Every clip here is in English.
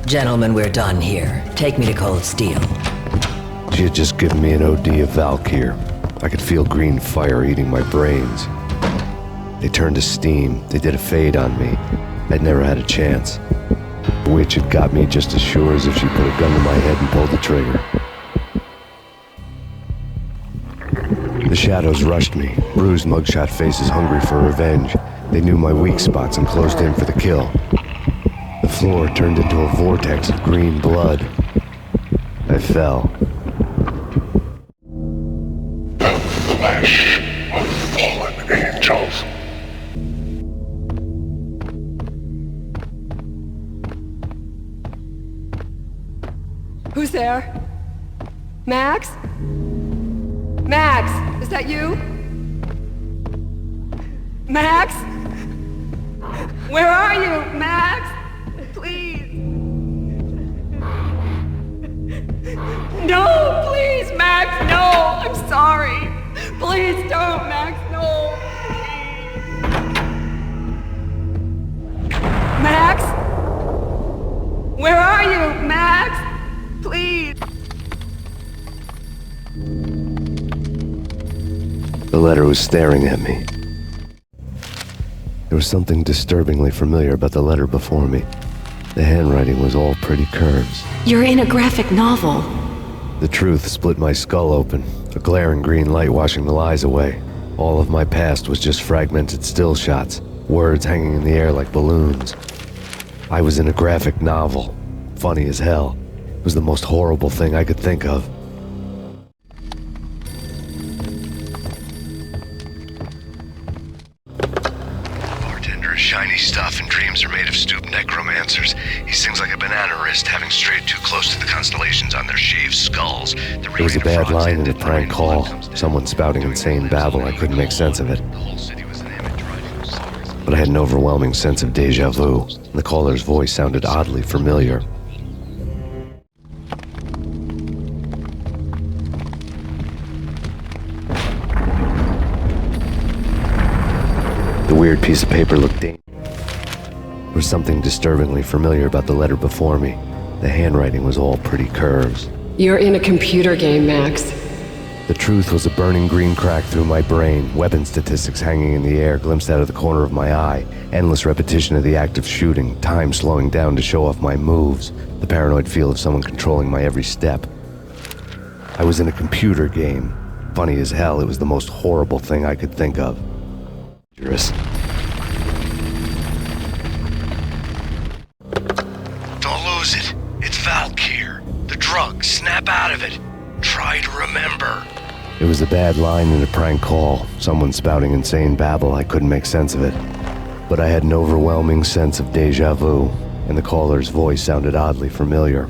Gentlemen, we're done here. Take me to Cold Steel. She had just given me an OD of Valkyr. I could feel green fire eating my brains. They turned to steam. They did a fade on me. I'd never had a chance. The witch had got me just as sure as if she put a gun to my head and pulled the trigger. The shadows rushed me, bruised mugshot faces hungry for revenge. They knew my weak spots and closed in for the kill. The floor turned into a vortex of green blood. I fell. The flesh of fallen angels. Who's there? Max? Max, is that you? Max? Where are you, Max? Please. No, please, Max, no. I'm sorry. Please don't, Max, no. Max? Where are you, Max? Please. The letter was staring at me. There was something disturbingly familiar about the letter before me. The handwriting was all pretty curves. You're in a graphic novel. The truth split my skull open, a glaring green light washing the lies away. All of my past was just fragmented still shots, words hanging in the air like balloons. I was in a graphic novel. Funny as hell. It was the most horrible thing I could think of. Shiny stuff, and dreams are made of stooped necromancers. He sings like a banana wrist, having strayed too close to the constellations on their shaved skulls. There was a bad line in a prank call. Someone spouting insane babble. I couldn't make sense of it. But I had an overwhelming sense of deja vu. The caller's voice sounded oddly familiar. The weird piece of paper looked dangerous. There was something disturbingly familiar about the letter before me. The handwriting was all pretty curves. You're in a computer game, Max. The truth was a burning green crack through my brain, weapon statistics hanging in the air, glimpsed out of the corner of my eye, endless repetition of the act of shooting, time slowing down to show off my moves, the paranoid feel of someone controlling my every step. I was in a computer game. Funny as hell, it was the most horrible thing I could think of. Dangerous. Don't lose it. It's Valkyr. The drug. Snap out of it. Try to remember. It was a bad line in a prank call. Someone spouting insane babble. I couldn't make sense of it. But I had an overwhelming sense of deja vu, and the caller's voice sounded oddly familiar.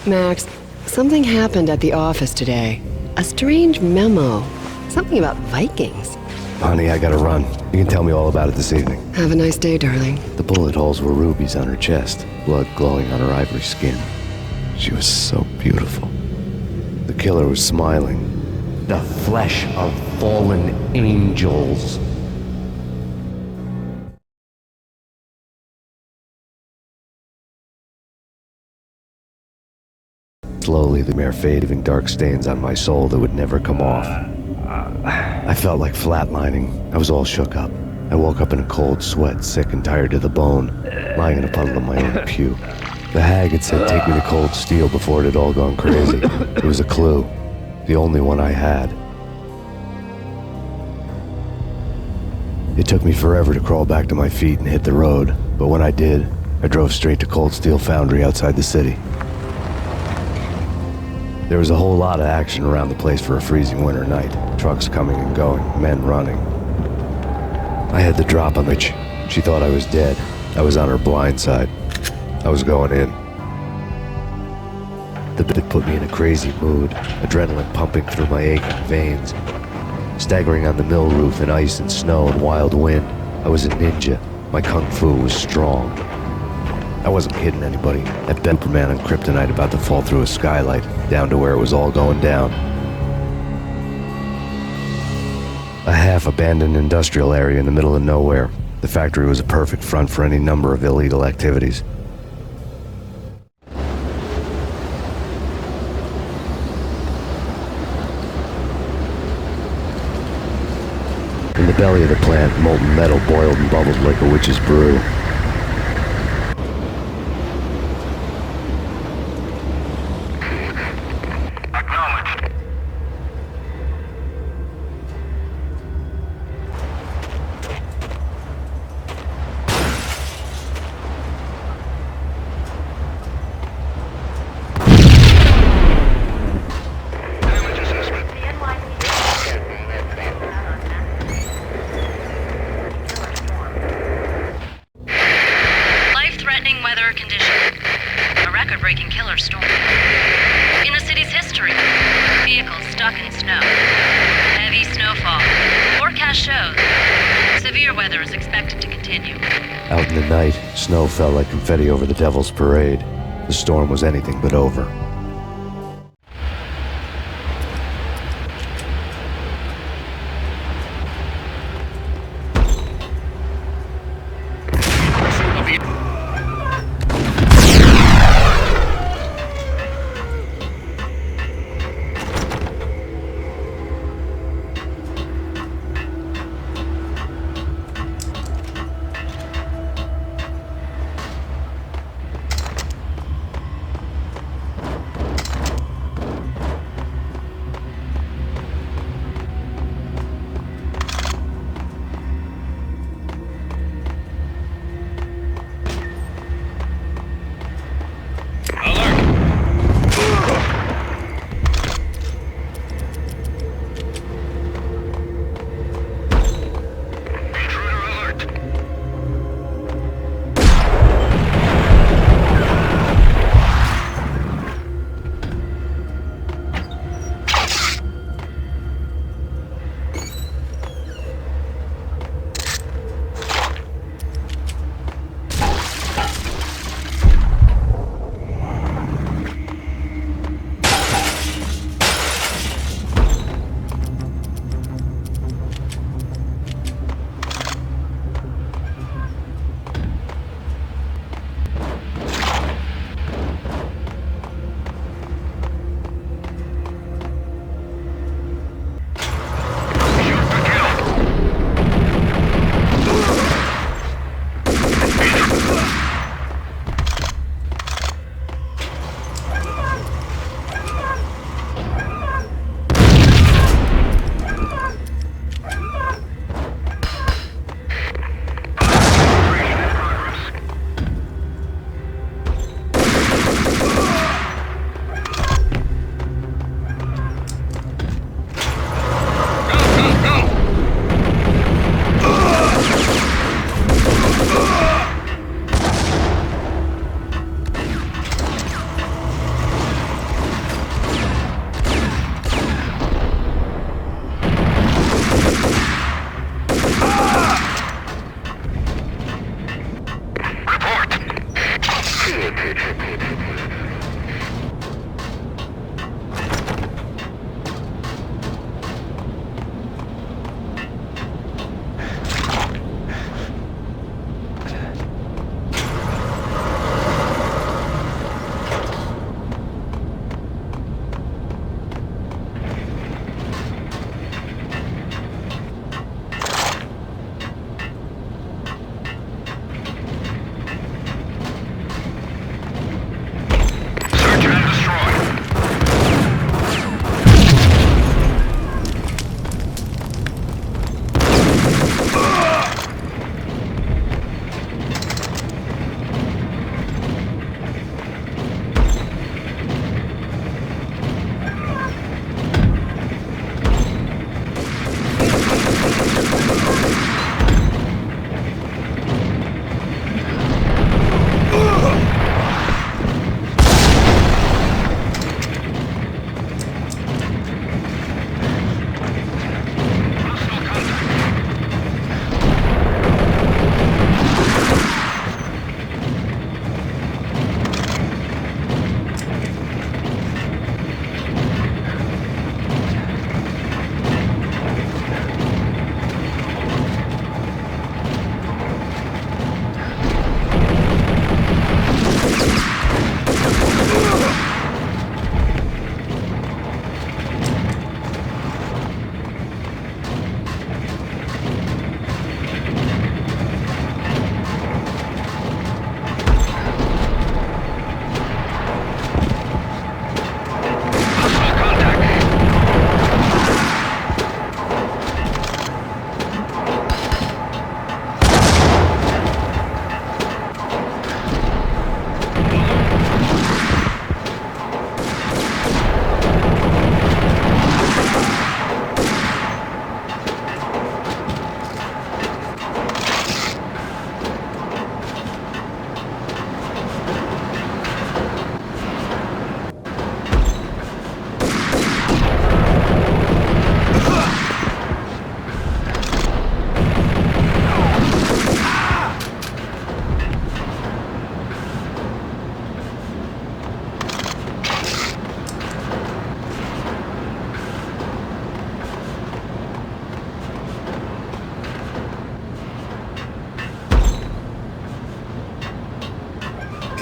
Max, something happened at the office today. A strange memo. Something about Vikings. Honey, I gotta run. You can tell me all about it this evening. Have a nice day, darling. The bullet holes were rubies on her chest, blood glowing on her ivory skin. She was so beautiful. The killer was smiling. The flesh of fallen angels. Slowly, the mere fade, leaving dark stains on my soul that would never come off. I felt like flatlining. I was all shook up. I woke up in a cold sweat, sick and tired to the bone, lying in a puddle of my own puke. The hag had said, "Take me to Cold Steel," before it had all gone crazy. It was a clue. The only one I had. It took me forever to crawl back to my feet and hit the road, but when I did, I drove straight to Cold Steel Foundry outside the city. There was a whole lot of action around the place for a freezing winter night. Trucks coming and going, men running. I had the drop on which she thought I was dead. I was on her blind side. I was going in. The bit put me in a crazy mood, adrenaline pumping through my aching veins. Staggering on the mill roof in ice and snow and wild wind, I was a ninja. My kung fu was strong. I wasn't kidding anybody. That Superman on Kryptonite about to fall through a skylight, down to where it was all going down. A half-abandoned industrial area in the middle of nowhere. The factory was a perfect front for any number of illegal activities. In the belly of the plant, molten metal boiled and bubbled like a witch's brew. Out in the night, snow fell like confetti over the Devil's Parade. The storm was anything but over.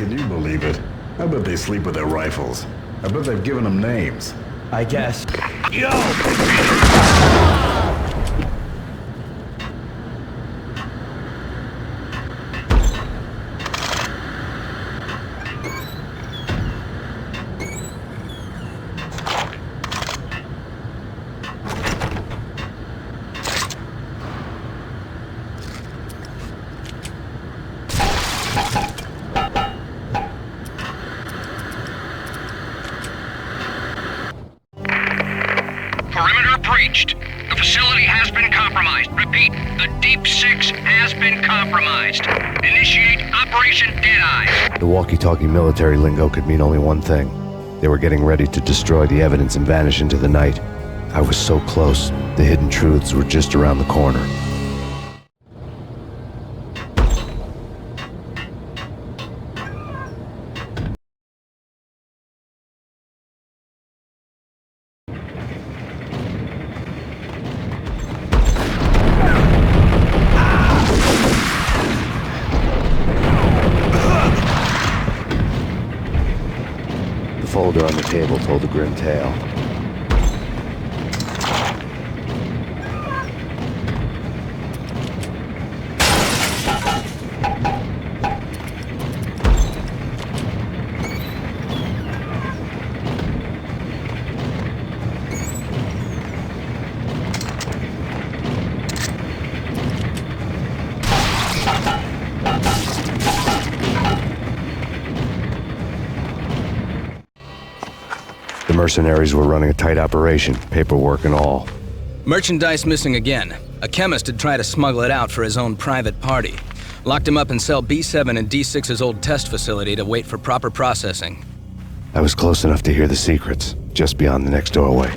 Can you believe it? I bet they sleep with their rifles. I bet they've given them names. I guess. Yo! Perimeter breached. The facility has been compromised. Repeat, the Deep Six has been compromised. Initiate Operation Deadeye. The walkie-talkie military lingo could mean only one thing. They were getting ready to destroy the evidence and vanish into the night. I was so close. The hidden truths were just around the corner. The folder on the table told a grim tale. The mercenaries were running a tight operation, paperwork and all. Merchandise missing again. A chemist had tried to smuggle it out for his own private party. Locked him up in cell B7 in D6's old test facility to wait for proper processing. I was close enough to hear the secrets, just beyond the next doorway.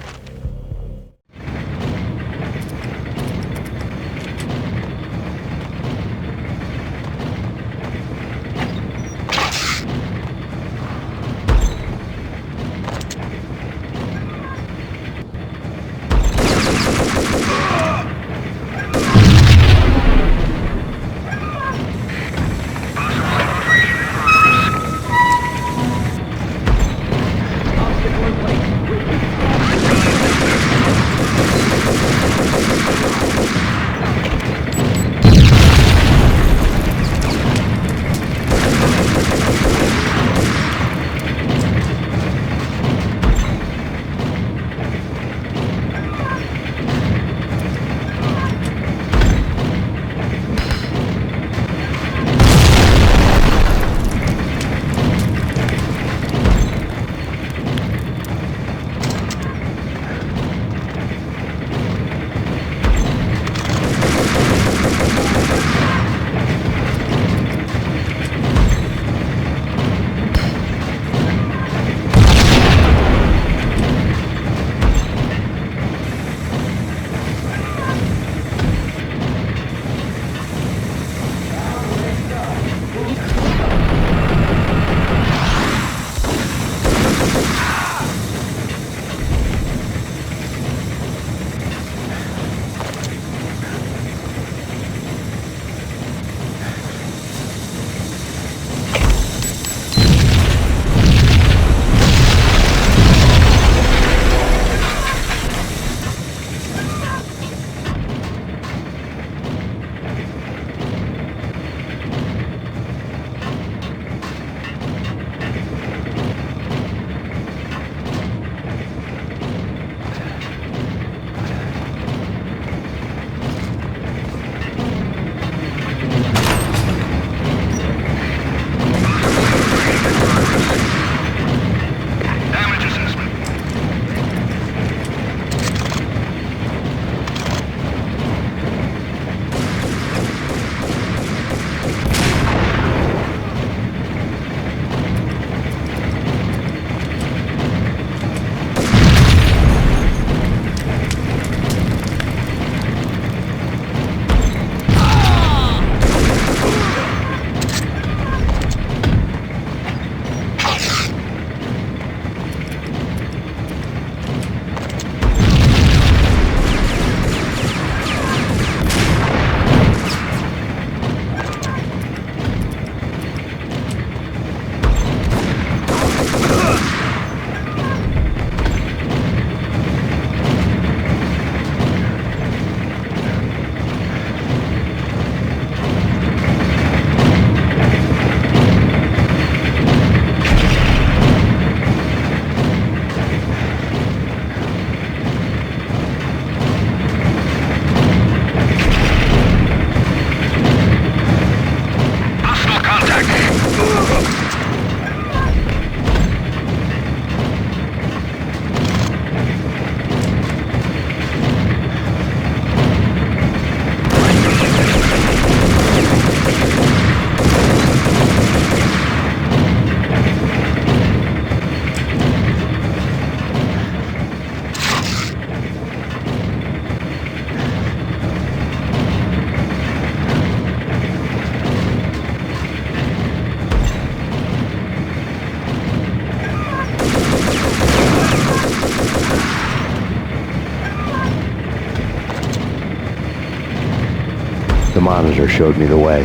The monitor showed me the way.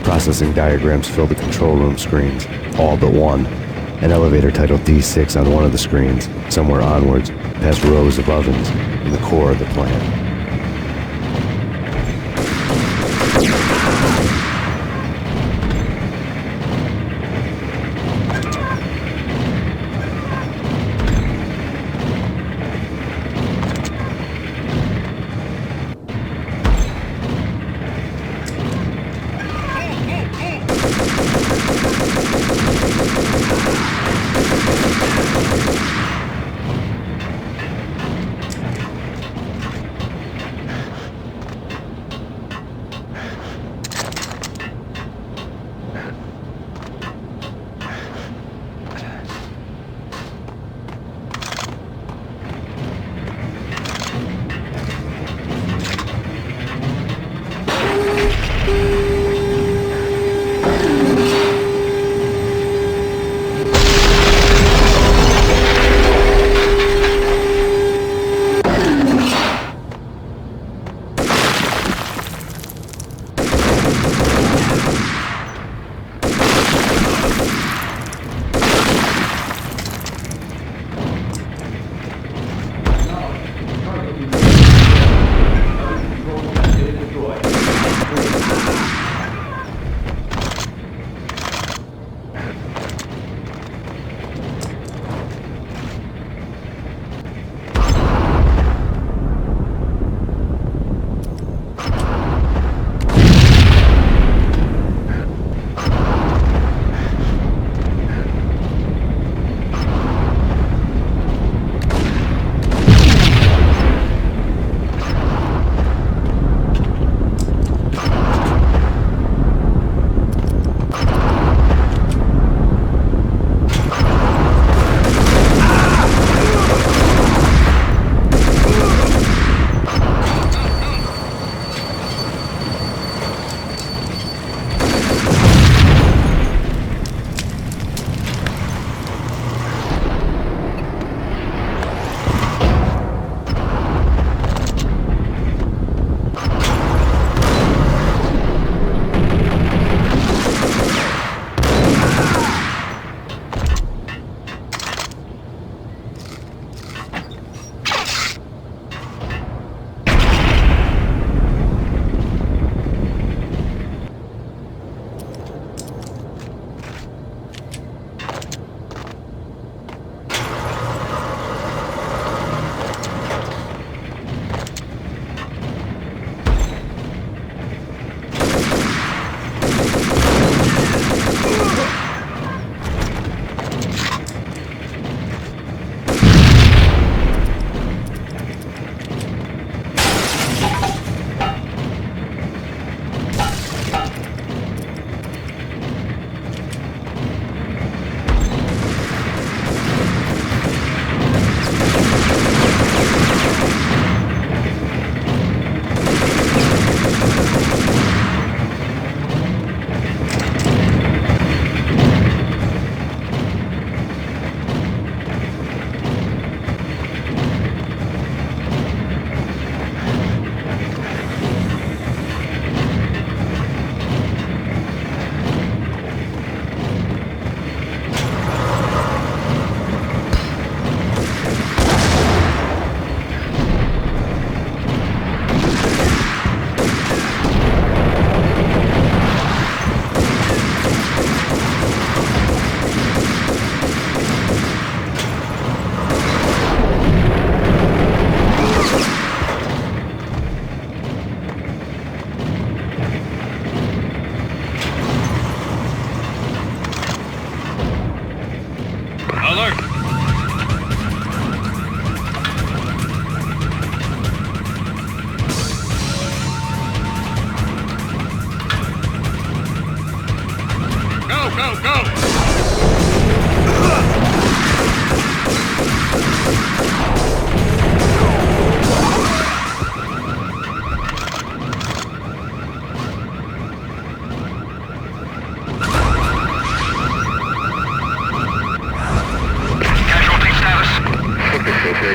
Processing diagrams filled the control room screens, all but one. An elevator titled D6 on one of the screens, somewhere onwards, past rows of ovens, in the core of the plant.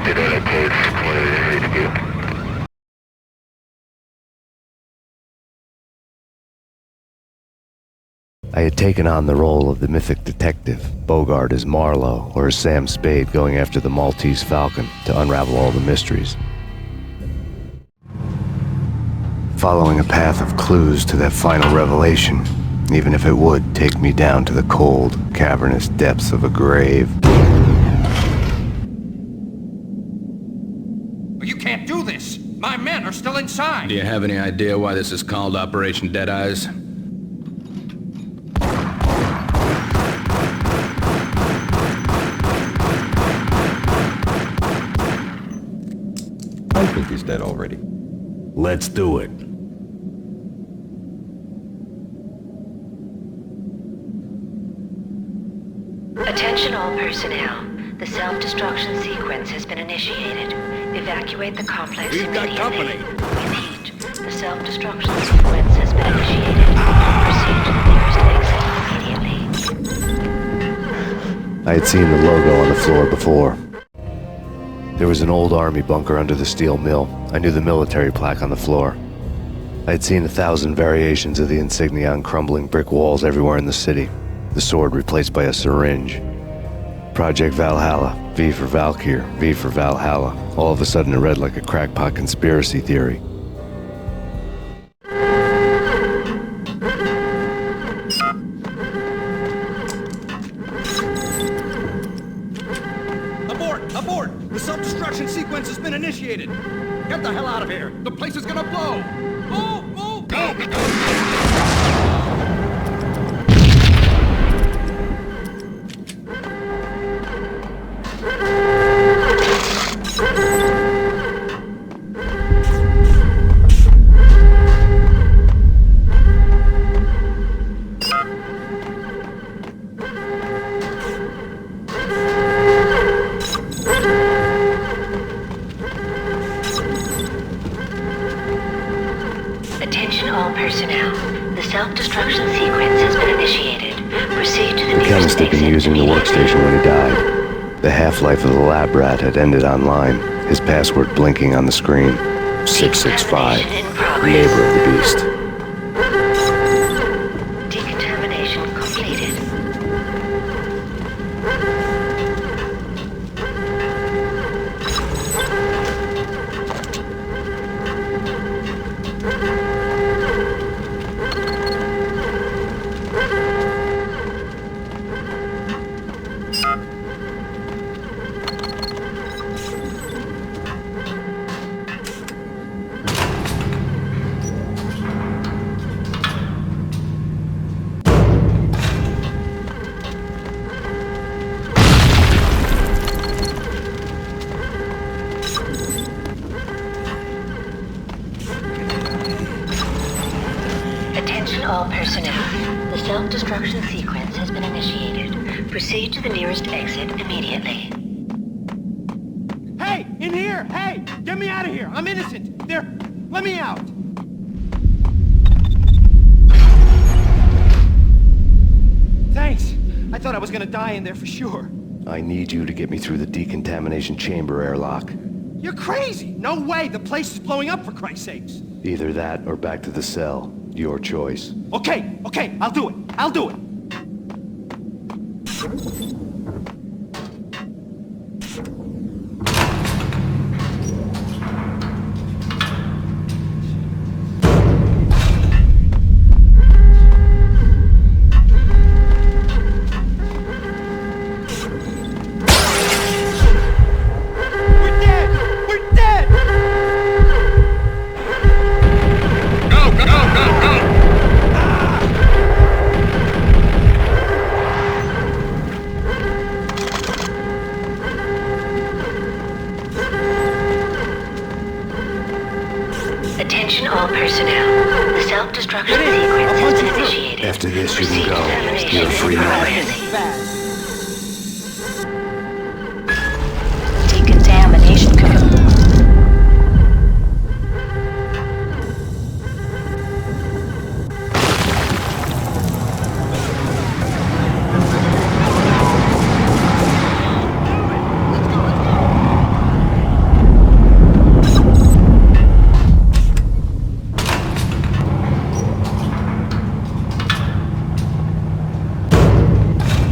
detected on a code supplier HQ. I had taken on the role of the mythic detective, Bogart as Marlowe or as Sam Spade going after the Maltese Falcon to unravel all the mysteries. Following a path of clues to that final revelation, even if it would take me down to the cold, cavernous depths of a grave. You can't do this! My men are still inside! Do you have any idea why this is called Operation Dead Eyes? I think he's dead already. Let's do it. Attention all personnel. The self-destruction sequence has been initiated. Evacuate the complex immediately. We've got company. Repeat. The self-destruction sequence has been initiated. Proceed to the nearest exit immediately. I had seen the logo on the floor before. There was an old army bunker under the steel mill. I knew the military plaque on the floor. I had seen 1,000 variations of the insignia on crumbling brick walls everywhere in the city. The sword replaced by a syringe. Project Valhalla, V for Valkyr, V for Valhalla. All of a sudden it read like a crackpot conspiracy theory. Abort! The self-destruction sequence has been initiated! Get the hell out of here! The place is gonna blow! Move! Move! Go! Attention all personnel. The self-destruction sequence has been initiated. Proceed to the The chemist had been using the workstation when he died. The half-life of the lab rat had ended online, his password blinking on the screen. 665, neighbor of the beast. Decontamination completed. Attention all personnel. The self-destruction sequence has been initiated. Proceed to the nearest exit immediately. Hey! In here! Hey! Get me out of here! I'm innocent! There! Let me out! Thanks! I thought I was gonna die in there for sure. I need you to get me through the decontamination chamber airlock. You're crazy! No way! The place is blowing up, for Christ's sakes! Either that or back to the cell. Your choice. Okay, I'll do it! I'll do it! Attention all personnel. The self-destruction sequence has been initiated. After this, you can go. You're a free man. Decontamination complete.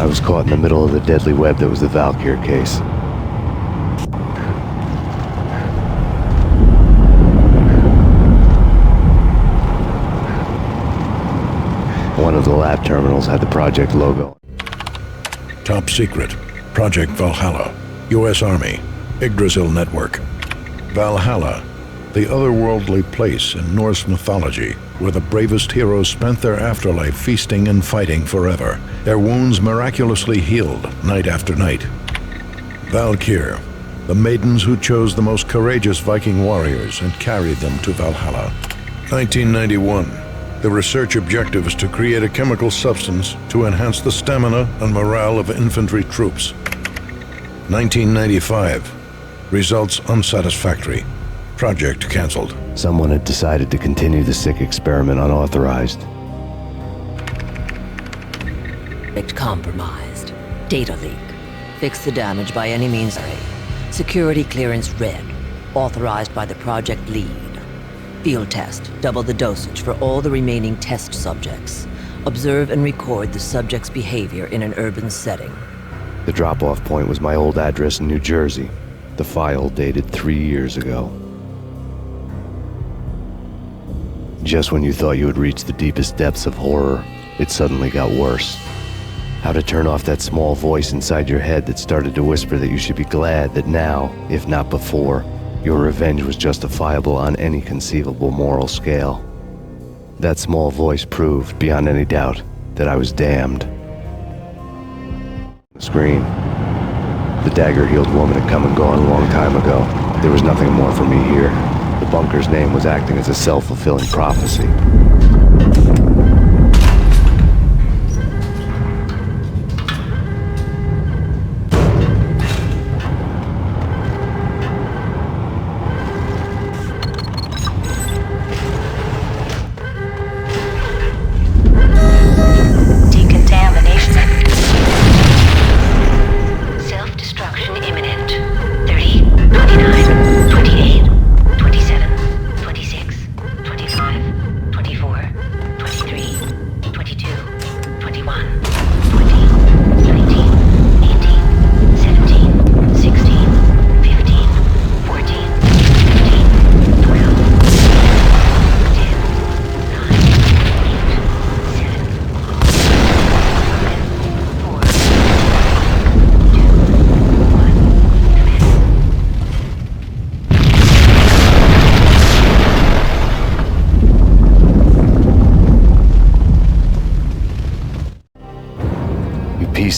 I was caught in the middle of the deadly web that was the Valkyr case. One of the lab terminals had the project logo. Top secret. Project Valhalla. U.S. Army. Yggdrasil Network. Valhalla, the otherworldly place in Norse mythology where the bravest heroes spent their afterlife feasting and fighting forever, their wounds miraculously healed night after night. Valkyr, the maidens who chose the most courageous Viking warriors and carried them to Valhalla. 1991. The research objective is to create a chemical substance to enhance the stamina and morale of infantry troops. 1995. Results unsatisfactory. Project cancelled. Someone had decided to continue the sick experiment unauthorized. Compromised. Data leak. Fix the damage by any means. Security clearance red. Authorized by the project lead. Field test. Double the dosage for all the remaining test subjects. Observe and record the subject's behavior in an urban setting. The drop-off point was my old address in New Jersey. The file dated 3 years ago. Just when you thought you had reached the deepest depths of horror, it suddenly got worse. How to turn off that small voice inside your head that started to whisper that you should be glad that now, if not before, your revenge was justifiable on any conceivable moral scale. That small voice proved, beyond any doubt, that I was damned. The screen. The dagger-heeled woman had come and gone a long time ago. There was nothing more for me here. The bunker's name was acting as a self-fulfilling prophecy.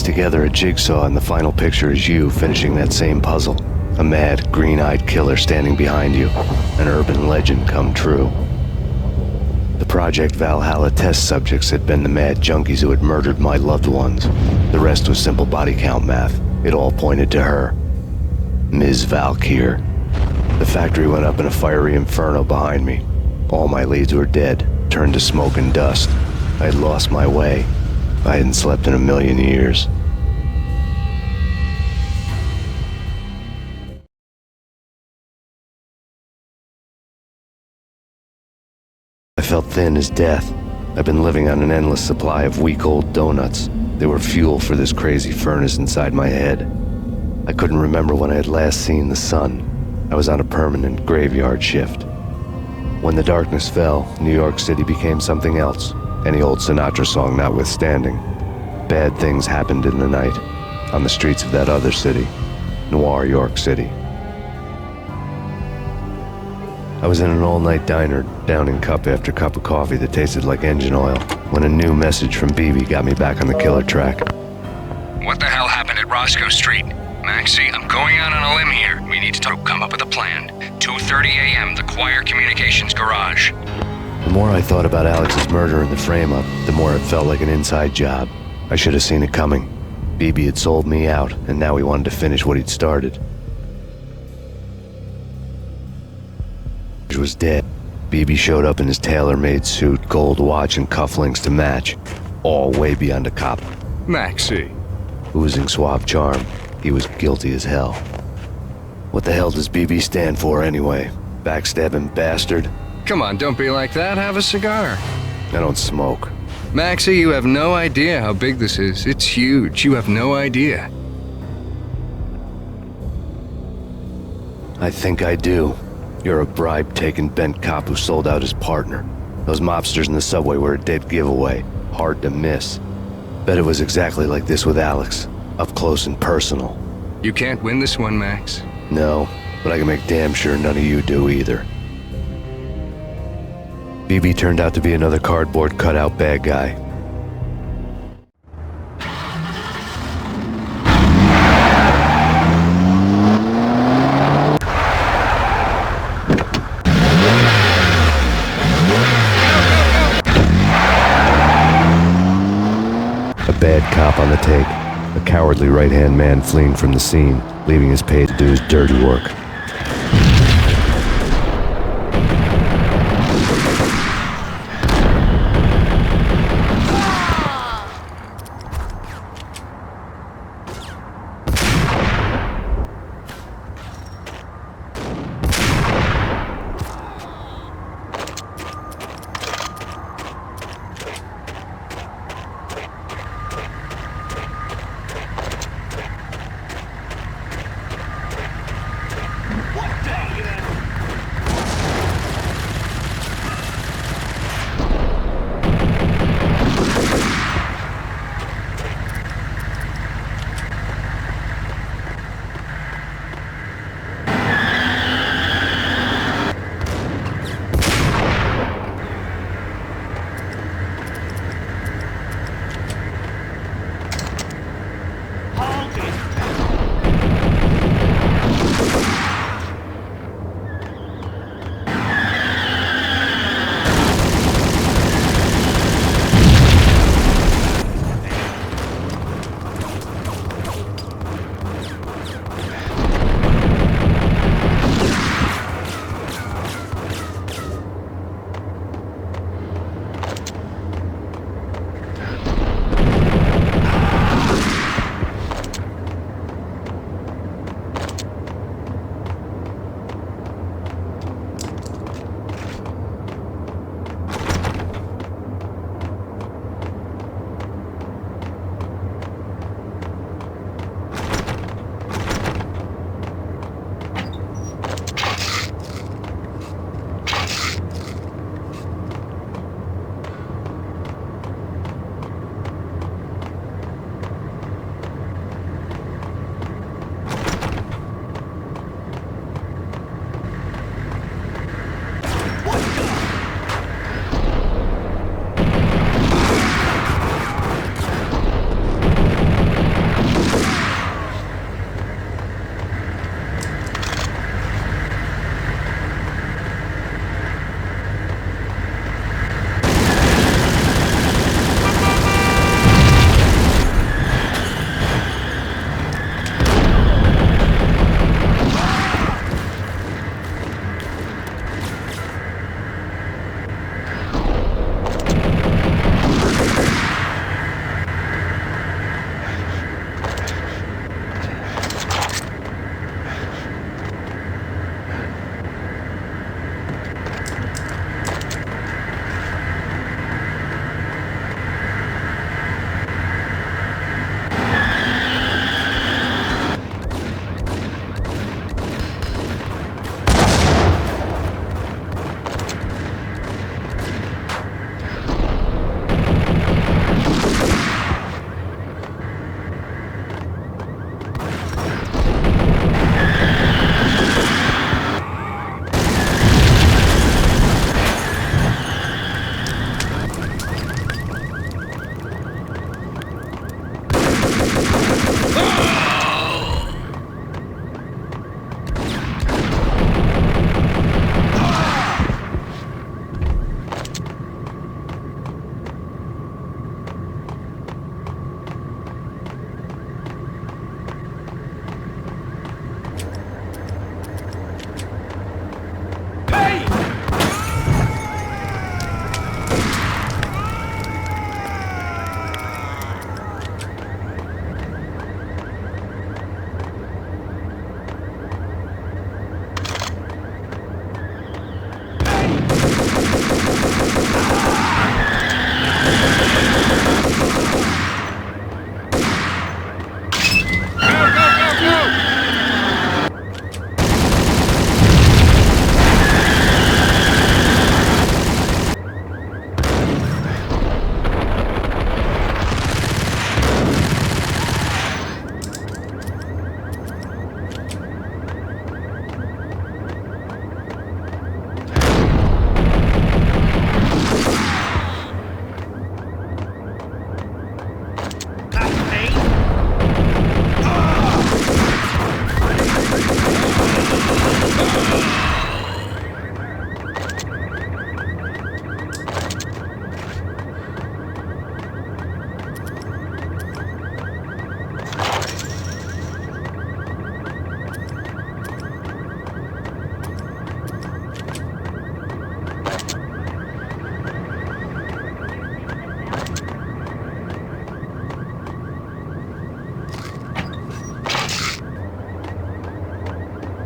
Together a jigsaw, and the final picture is you finishing that same puzzle. A mad, green-eyed killer standing behind you. An urban legend come true. The Project Valhalla test subjects had been the mad junkies who had murdered my loved ones. The rest was simple body count math. It all pointed to her. Ms. Valkyr. The factory went up in a fiery inferno behind me. All my leads were dead, turned to smoke and dust. I had lost my way. I hadn't slept in a million years. I felt thin as death. I've been living on an endless supply of week-old donuts. They were fuel for this crazy furnace inside my head. I couldn't remember when I had last seen the sun. I was on a permanent graveyard shift. When the darkness fell, New York City became something else. Any old Sinatra song notwithstanding. Bad things happened in the night, on the streets of that other city, Noir York City. I was in an all-night diner, downing cup after cup of coffee that tasted like engine oil, when a new message from BB got me back on the killer track. What the hell happened at Roscoe Street? Maxie, I'm going out on a limb here. We need to come up with a plan. 2:30 a.m., the Choir Communications Garage. The more I thought about Alex's murder and the frame-up, the more it felt like an inside job. I should have seen it coming. BB had sold me out, and now he wanted to finish what he'd started. He was dead. BB showed up in his tailor-made suit, gold watch, and cufflinks to match. All way beyond a cop. Maxie. Oozing suave charm, he was guilty as hell. What the hell does BB stand for anyway? Backstabbing bastard? Come on, don't be like that. Have a cigar. I don't smoke. Maxie, you have no idea how big this is. It's huge. You have no idea. I think I do. You're a bribe-taking bent cop who sold out his partner. Those mobsters in the subway were a dead giveaway. Hard to miss. Bet it was exactly like this with Alex. Up close and personal. You can't win this one, Max. No, but I can make damn sure none of you do either. BB turned out to be another cardboard cutout bad guy. A bad cop on the take. A cowardly right-hand man fleeing from the scene, leaving his pay to do his dirty work.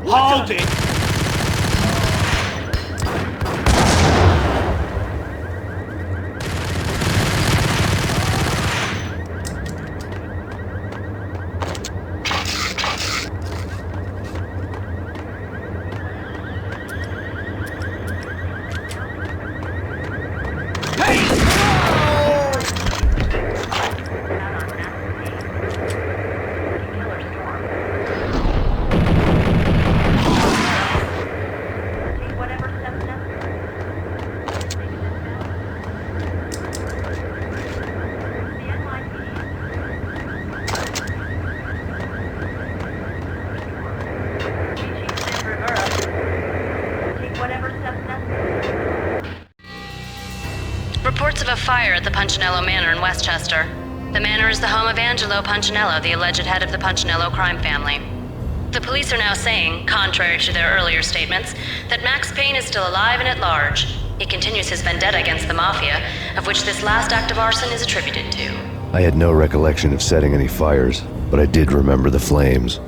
Hold it! Reports of a fire at the Punchinello Manor in Westchester. The manor is the home of Angelo Punchinello, the alleged head of the Punchinello crime family. The police are now saying, contrary to their earlier statements, that Max Payne is still alive and at large. He continues his vendetta against the Mafia, of which this last act of arson is attributed to. I had no recollection of setting any fires, but I did remember the flames.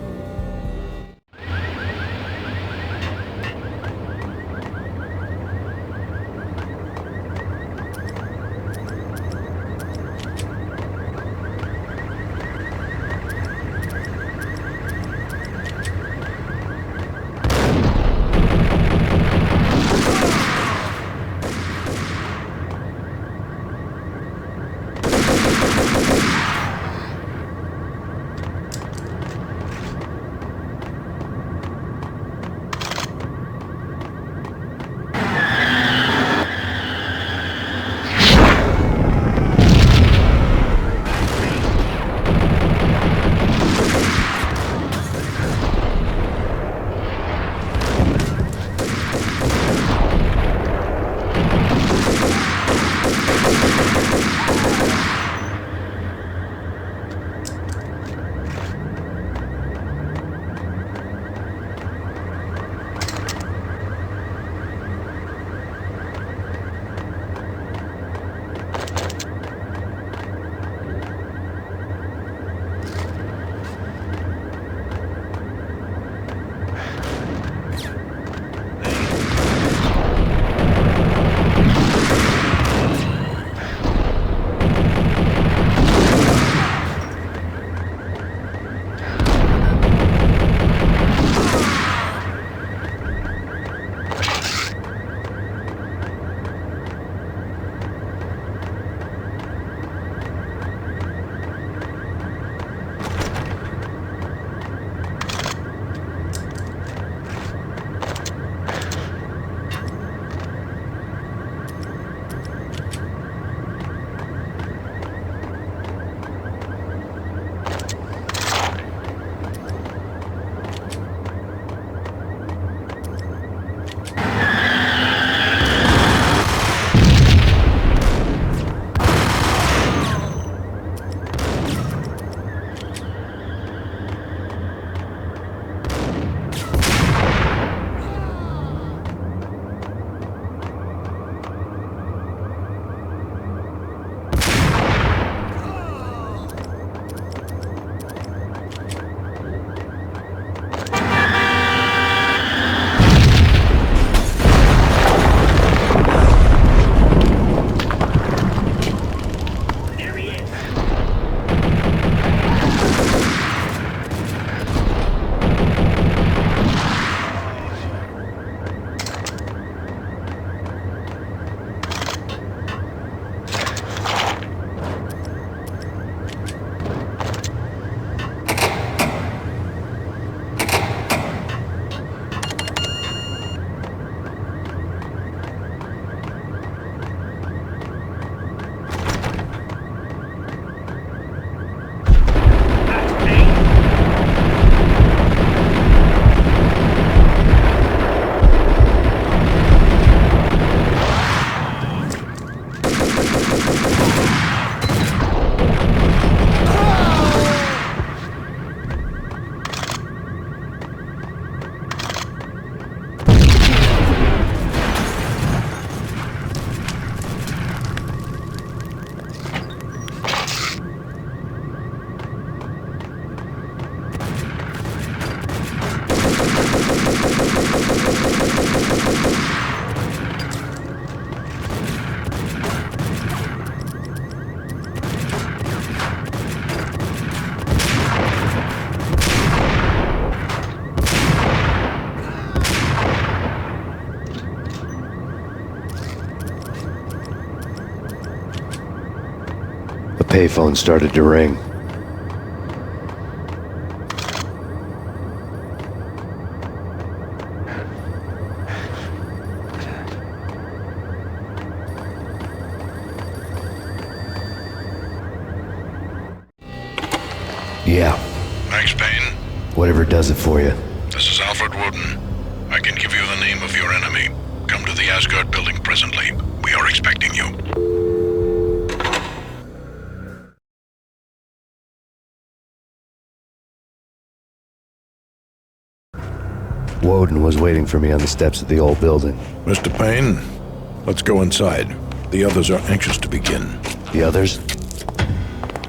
payphone started to ring. Yeah. Max Payne? Whatever does it for you. This is Alfred Woden. I can give you the name of your enemy. Come to the Asgard building presently. We are expecting you. Woden was waiting for me on the steps of the old building. Mr. Payne, let's go inside. The others are anxious to begin. The others?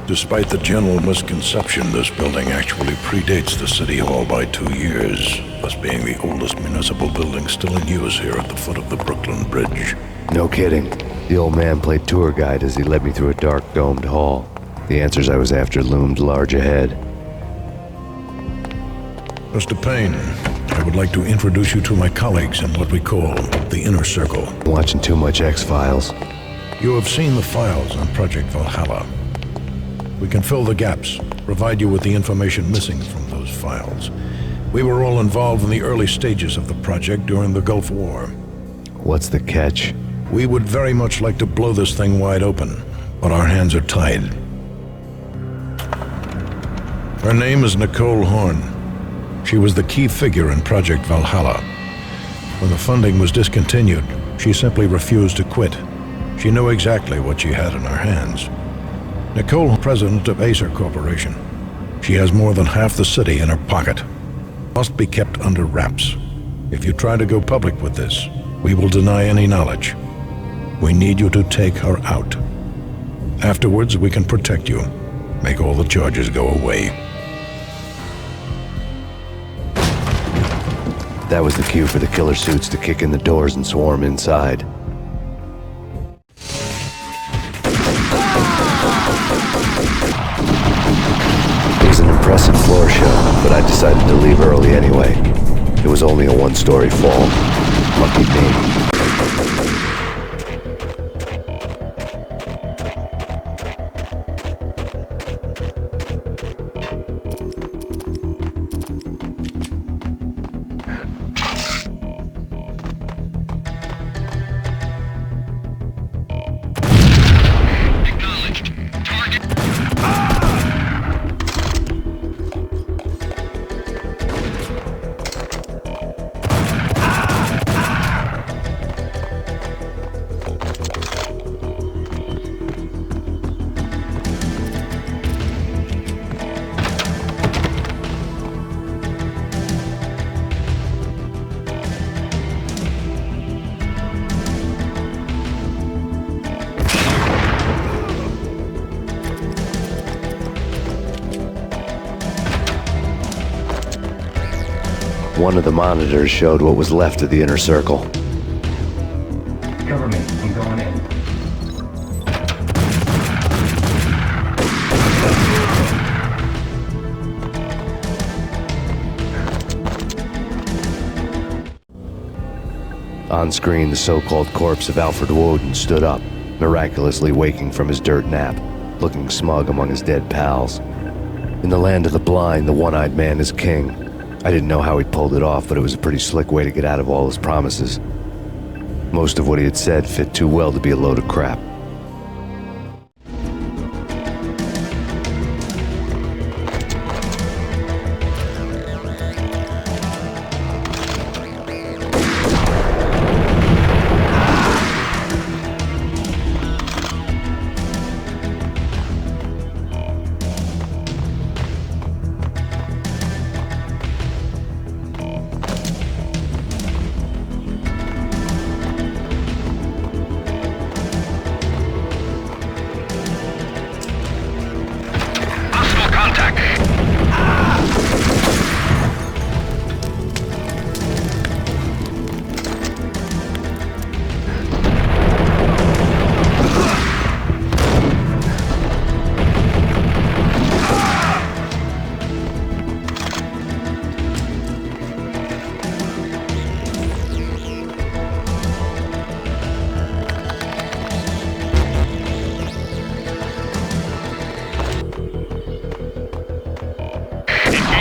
Despite the general misconception, this building actually predates the City Hall by 2 years, thus being the oldest municipal building still in use here at the foot of the Brooklyn Bridge. No kidding. The old man played tour guide as he led me through a dark, domed hall. The answers I was after loomed large ahead. Mr. Payne, I would like to introduce you to my colleagues in what we call the Inner Circle. Watching too much X-Files. You have seen the files on Project Valhalla. We can fill the gaps, provide you with the information missing from those files. We were all involved in the early stages of the project during the Gulf War. What's the catch? We would very much like to blow this thing wide open, but our hands are tied. Her name is Nicole Horn. She was the key figure in Project Valhalla. When the funding was discontinued, she simply refused to quit. She knew exactly what she had in her hands. Nicole, president of Acer Corporation. She has more than half the city in her pocket. Must be kept under wraps. If you try to go public with this, we will deny any knowledge. We need you to take her out. Afterwards, we can protect you. Make all the charges go away. That was the cue for the killer suits to kick in the doors and swarm inside. It was an impressive floor show, but I decided to leave early anyway. It was only a one-story fall. Lucky me. One of the monitors showed what was left of the Inner Circle. Cover me. I'm going in. On screen, the so-called corpse of Alfred Woden stood up, miraculously waking from his dirt nap, looking smug among his dead pals. In the land of the blind, the one-eyed man is king. I didn't know how he pulled it off, but it was a pretty slick way to get out of all his promises. Most of what he had said fit too well to be a load of crap.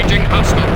Engaging hostile.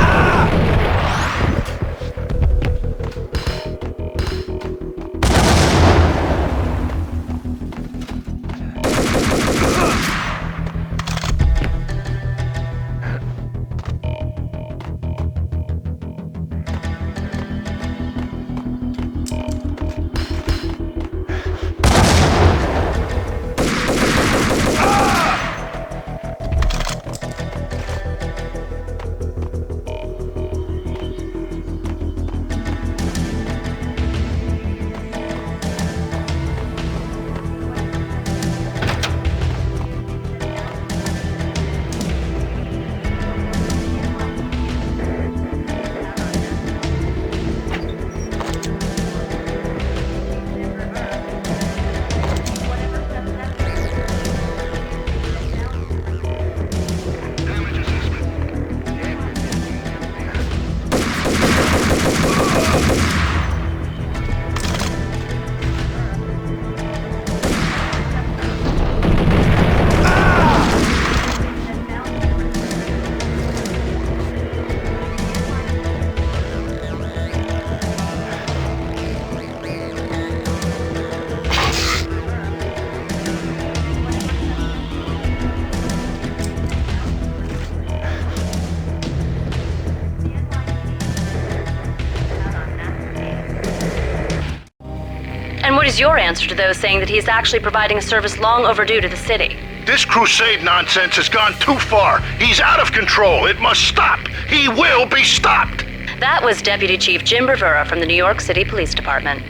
What is your answer to those saying that he is actually providing a service long overdue to the city? This crusade nonsense has gone too far. He's out of control. It must stop. He will be stopped. That was Deputy Chief Jim Bravura from the New York City Police Department.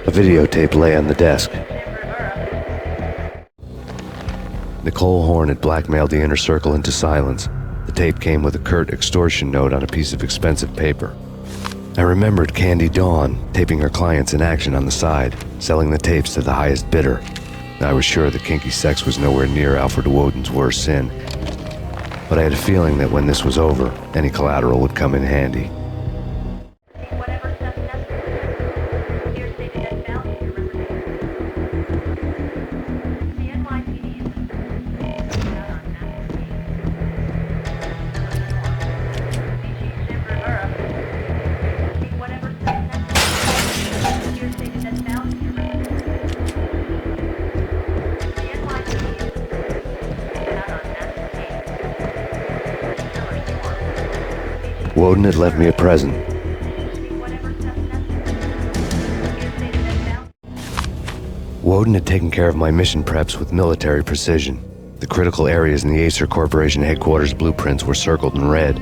A videotape lay on the desk. Nicole Horn had blackmailed the Inner Circle into silence. The tape came with a curt extortion note on a piece of expensive paper. I remembered Candy Dawn taping her clients in action on the side, selling the tapes to the highest bidder. I was sure that kinky sex was nowhere near Alfred Woden's worst sin, but I had a feeling that when this was over, any collateral would come in handy. Woden had left me a present. Woden had taken care of my mission preps with military precision. The critical areas in the Acer Corporation headquarters blueprints were circled in red.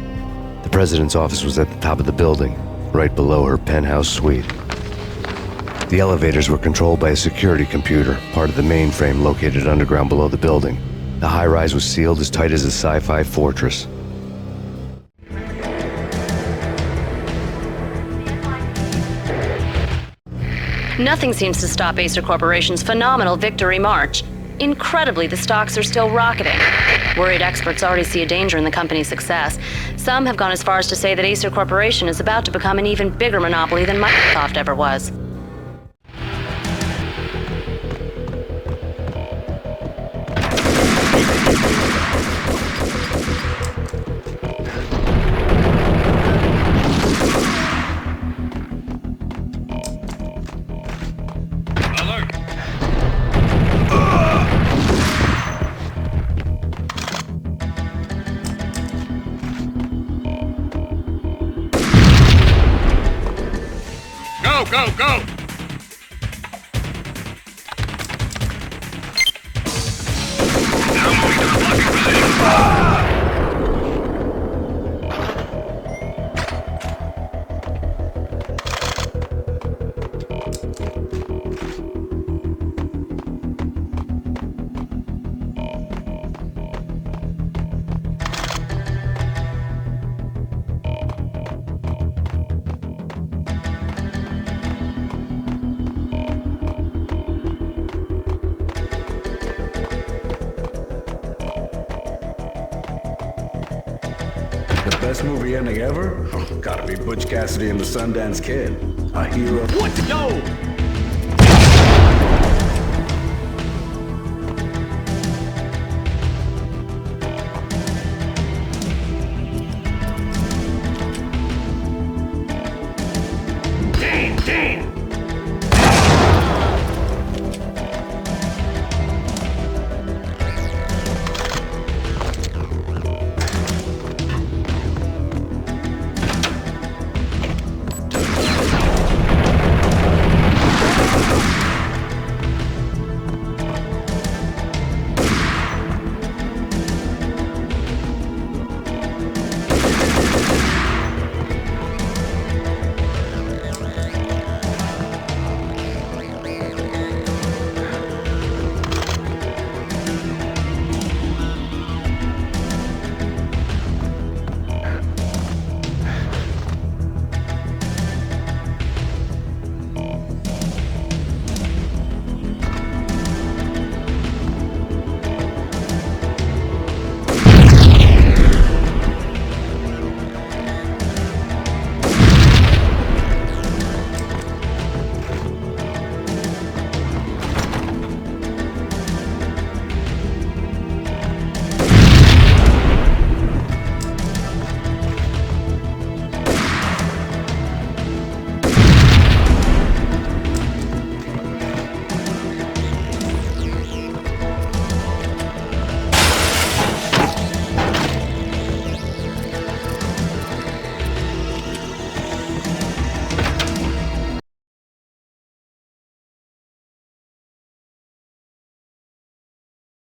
The president's office was at the top of the building, right below her penthouse suite. The elevators were controlled by a security computer, part of the mainframe located underground below the building. The high-rise was sealed as tight as a sci-fi fortress. Nothing seems to stop Acer Corporation's phenomenal victory march. Incredibly, the stocks are still rocketing. Worried experts already see a danger in the company's success. Some have gone as far as to say that Acer Corporation is about to become an even bigger monopoly than Microsoft ever was. Go, go, go! Now moving to the blocking position. Best movie ending ever? Oh, gotta be Butch Cassidy and the Sundance Kid. A hero. What to go?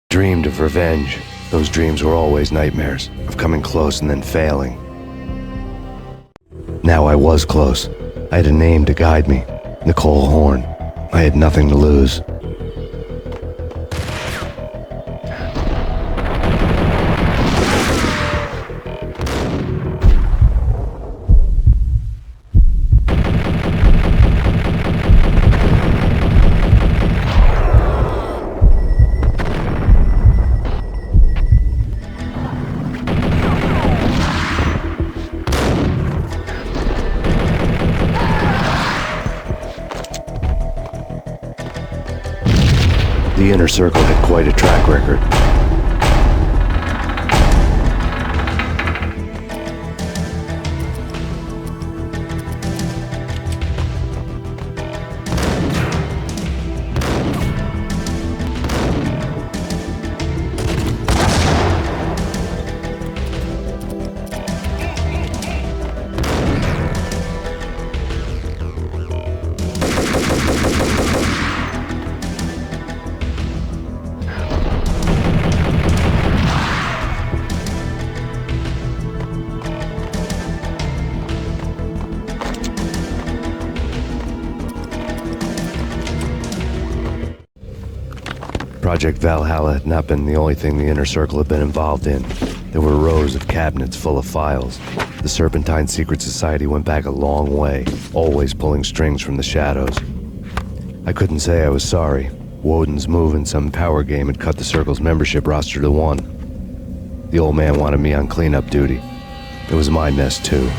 Dreamed of revenge. Those dreams were always nightmares, of coming close and then failing. Now I was close. I had a name to guide me, Nicole Horn. I had nothing to lose. The Inner Circle had quite a track record. Project Valhalla had not been the only thing the Inner Circle had been involved in. There were rows of cabinets full of files. The Serpentine Secret Society went back a long way, always pulling strings from the shadows. I couldn't say I was sorry. Woden's move in some power game had cut the Circle's membership roster to 1. The old man wanted me on cleanup duty. It was my mess too.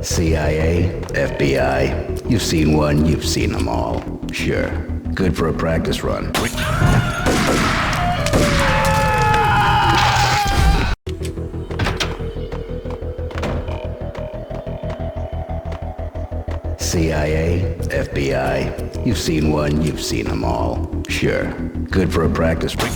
CIA, FBI, you've seen one, you've seen them all. Sure, good for a practice run. CIA, FBI, you've seen one, you've seen them all. Sure, good for a practice run.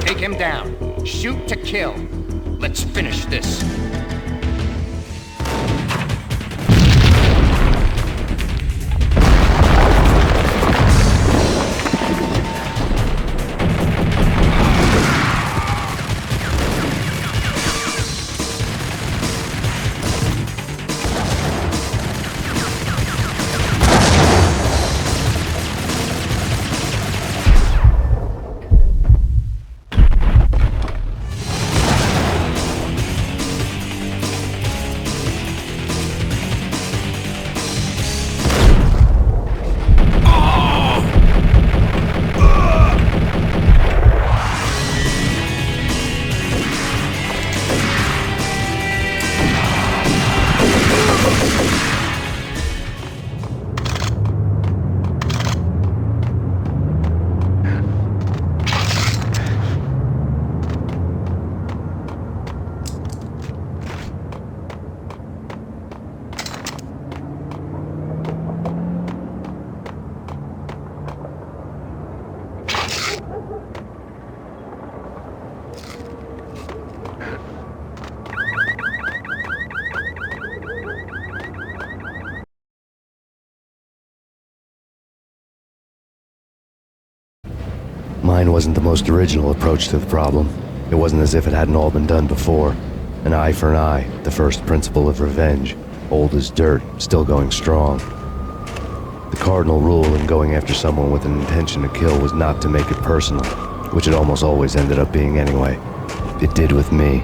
Take him down. Shoot to kill. Let's finish this. Mine wasn't the most original approach to the problem. It wasn't as if it hadn't all been done before. An eye for an eye, the first principle of revenge. Old as dirt, still going strong. The cardinal rule in going after someone with an intention to kill was not to make it personal, which it almost always ended up being anyway. It did with me.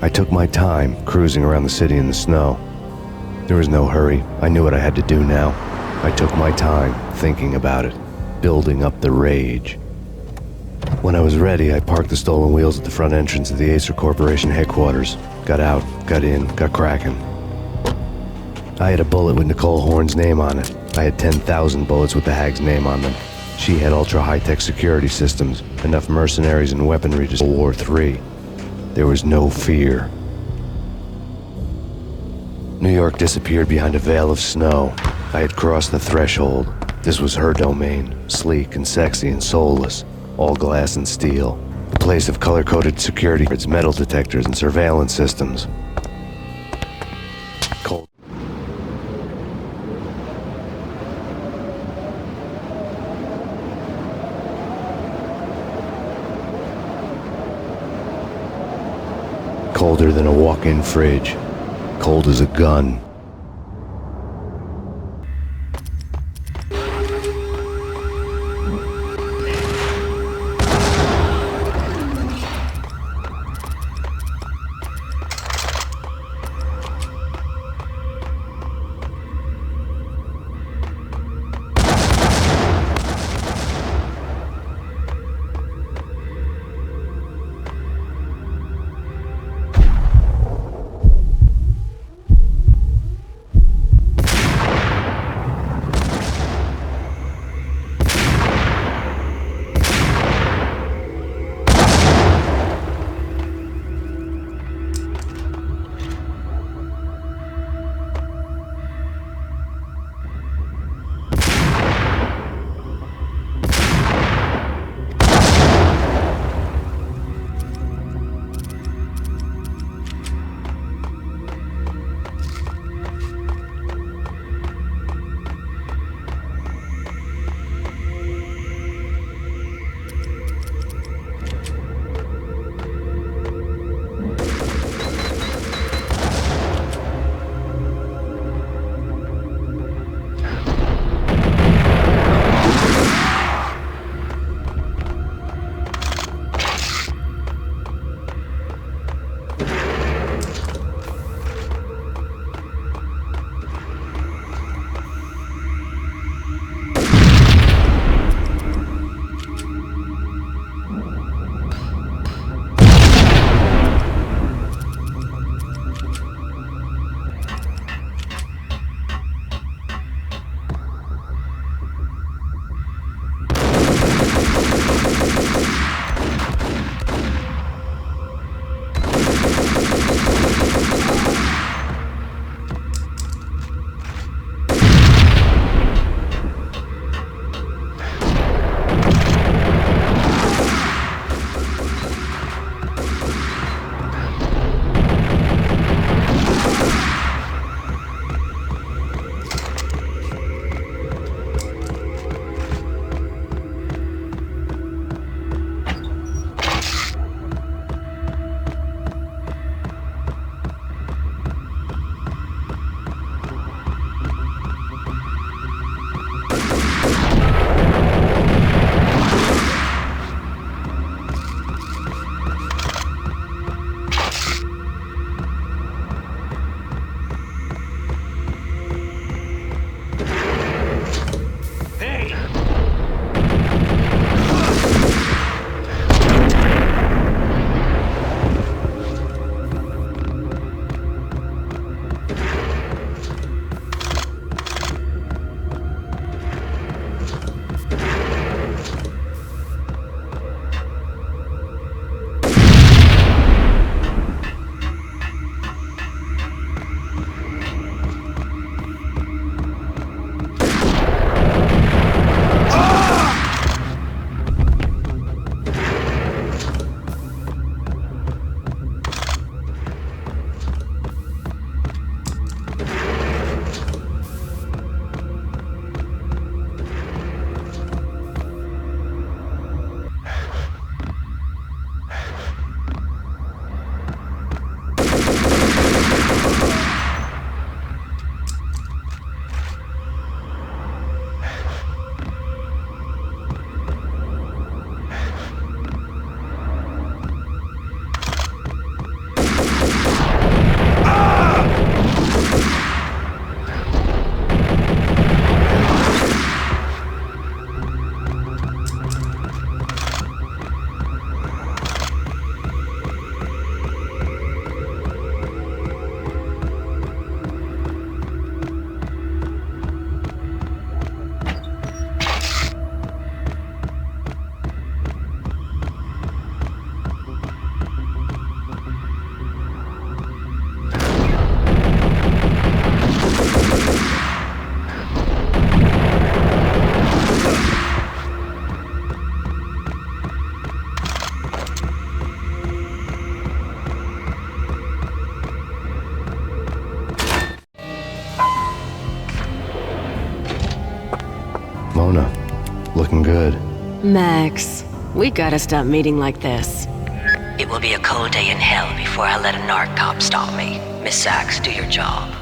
I took my time, cruising around the city in the snow. There was no hurry. I knew what I had to do now. I took my time, thinking about it, building up the rage. When I was ready, I parked the stolen wheels at the front entrance of the Acer Corporation headquarters. Got out, got in, got cracking. I had a bullet with Nicole Horn's name on it. I had 10,000 bullets with the Hag's name on them. She had ultra-high-tech security systems, enough mercenaries and weaponry to World War III. There was no fear. New York disappeared behind a veil of snow. I had crossed the threshold. This was her domain, sleek and sexy and soulless, all glass and steel. A place of color-coded security, its metal detectors and surveillance systems. Cold. Colder than a walk-in fridge. Cold as a gun. Max, we gotta stop meeting like this. It will be a cold day in hell before I let a narc cop stop me. Miss Sachs, do your job.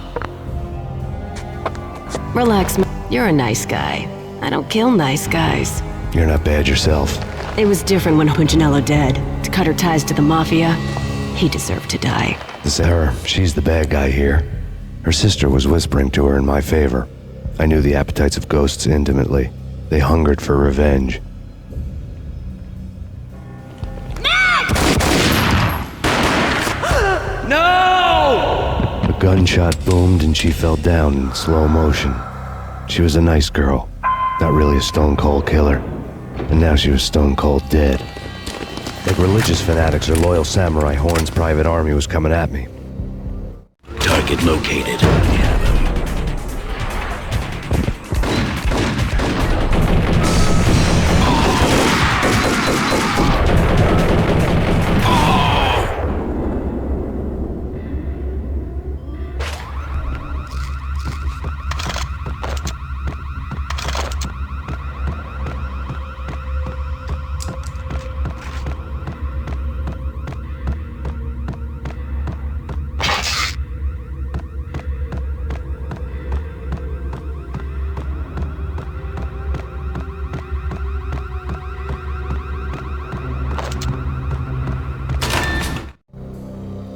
Relax, you're a nice guy. I don't kill nice guys. You're not bad yourself. It was different when Punchinello dead. To cut her ties to the Mafia, he deserved to die. This is her. She's the bad guy here. Her sister was whispering to her in my favor. I knew the appetites of ghosts intimately. They hungered for revenge. No! A gunshot boomed and she fell down in slow motion. She was a nice girl, not really a stone-cold killer. And now she was stone-cold dead. Like religious fanatics or loyal samurai, Horn's private army was coming at me. Target located.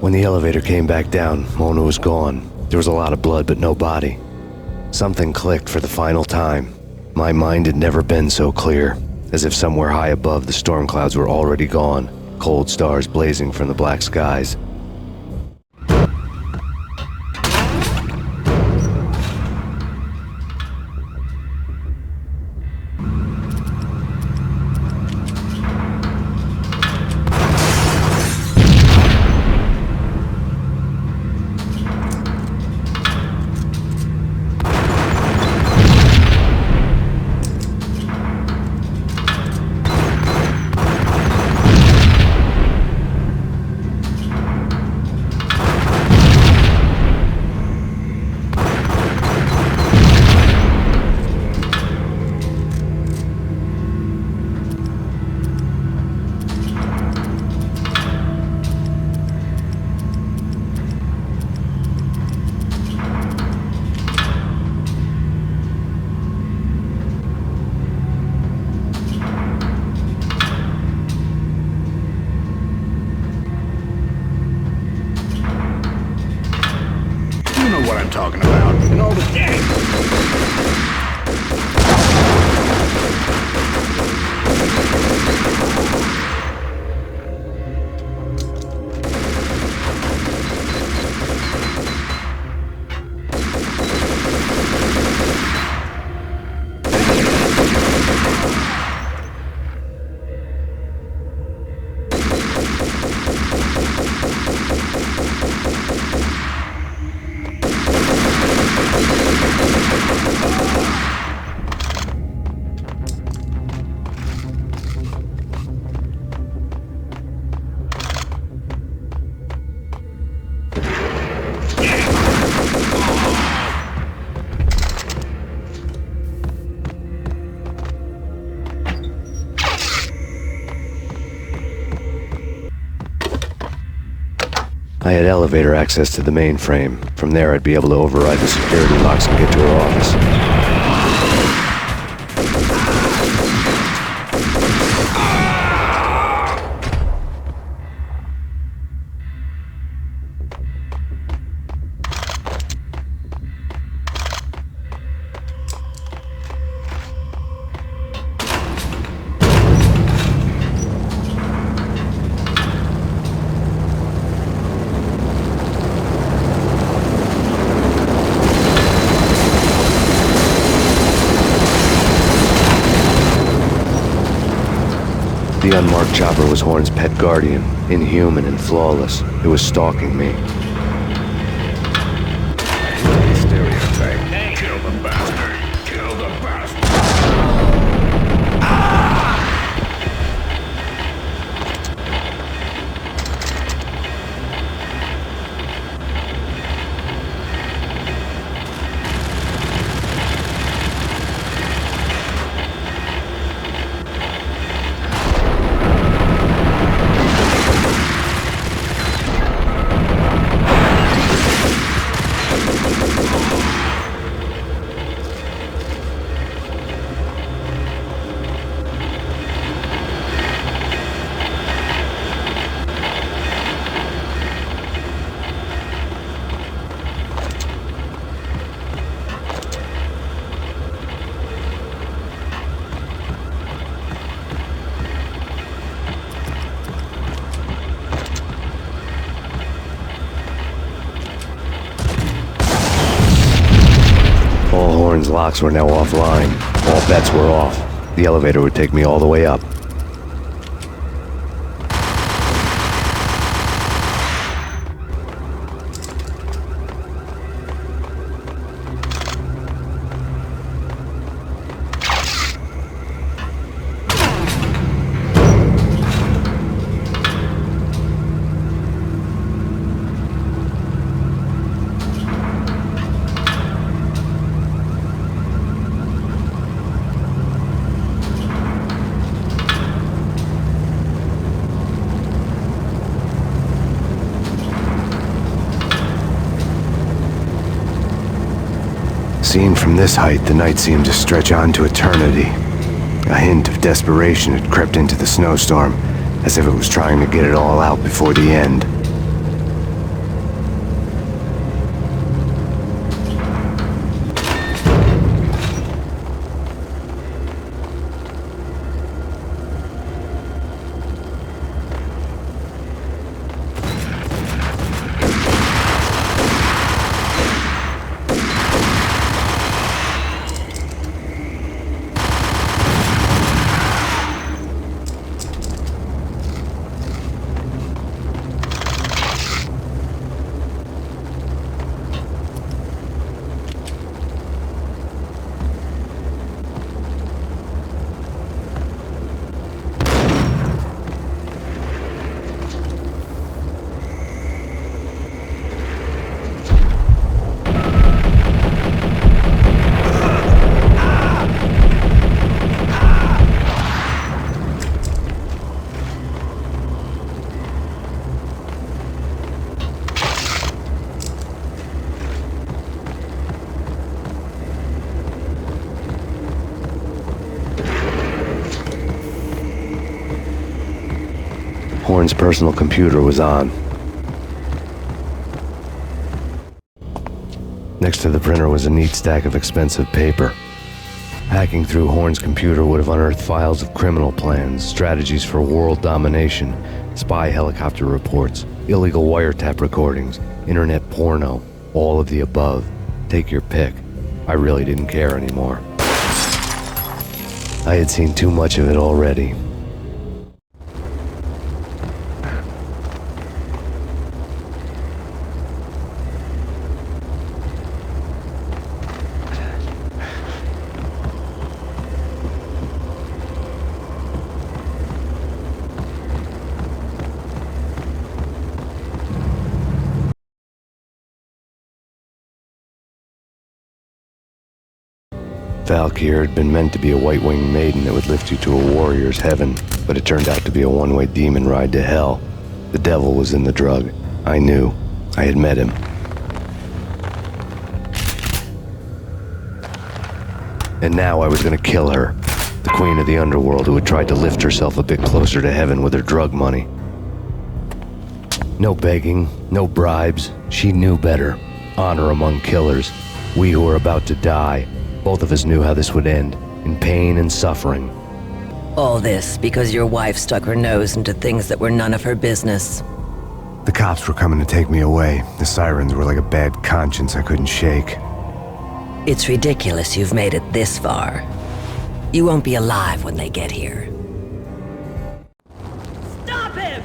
When the elevator came back down, Mona was gone. There was a lot of blood, but no body. Something clicked for the final time. My mind had never been so clear, as if somewhere high above the storm clouds were already gone, cold stars blazing from the black skies. What I'm talking about. And all the gang. I had elevator access to the mainframe. From there, I'd be able to override the security locks and get to her office. The unmarked chopper was Horn's pet guardian, inhuman and flawless. It was stalking me. Stereotype. Kill the bastard. Kill the bastard. locks were now offline. All bets were off. The elevator would take me all the way up. Seen from this height, the night seemed to stretch on to eternity. A hint of desperation had crept into the snowstorm, as if it was trying to get it all out before the end. Horn's personal computer was on. Next to the printer was a neat stack of expensive paper. Hacking through Horn's computer would have unearthed files of criminal plans, strategies for world domination, spy helicopter reports, illegal wiretap recordings, internet porno, all of the above. Take your pick. I really didn't care anymore. I had seen too much of it already. Valkyr had been meant to be a white-winged maiden that would lift you to a warrior's heaven, but it turned out to be a one-way demon ride to hell. The devil was in the drug. I knew. I had met him. And now I was gonna kill her, the queen of the underworld who had tried to lift herself a bit closer to heaven with her drug money. No begging, no bribes. She knew better. Honor among killers. We who were about to die. Both of us knew how this would end, in pain and suffering. All this because your wife stuck her nose into things that were none of her business. The cops were coming to take me away. The sirens were like a bad conscience I couldn't shake. It's ridiculous you've made it this far. You won't be alive when they get here. Stop him!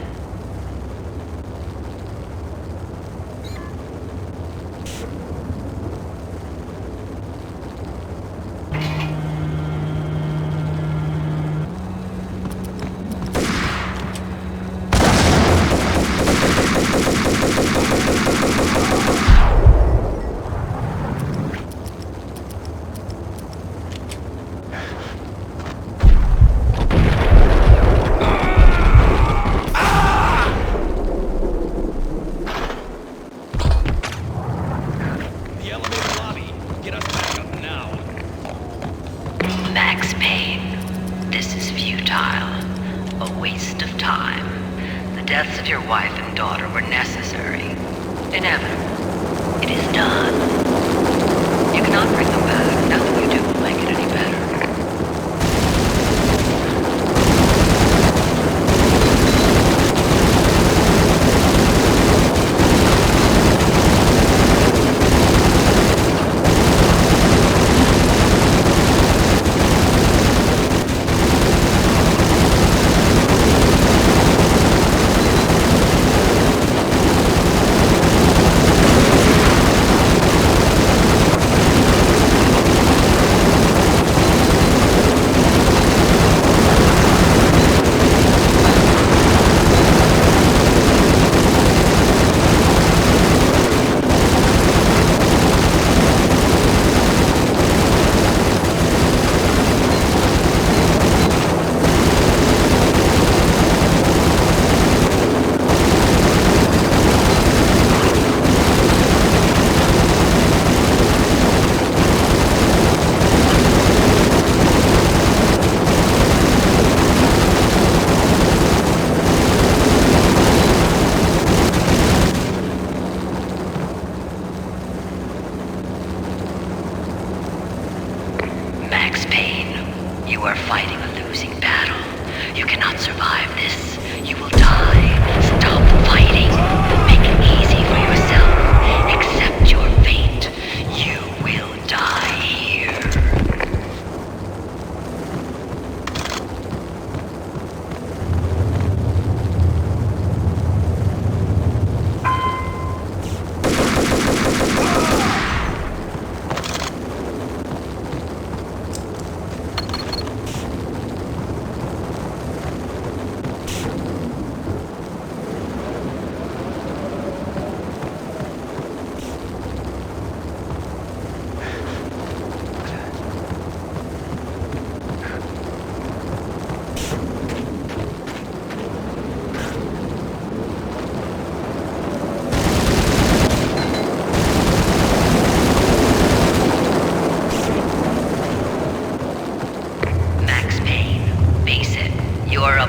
Max Payne, this is futile. A waste of time. The deaths of your wife and daughter were necessary. Inevitable. It is done. You cannot bring them back. Nothing you do will make it any better.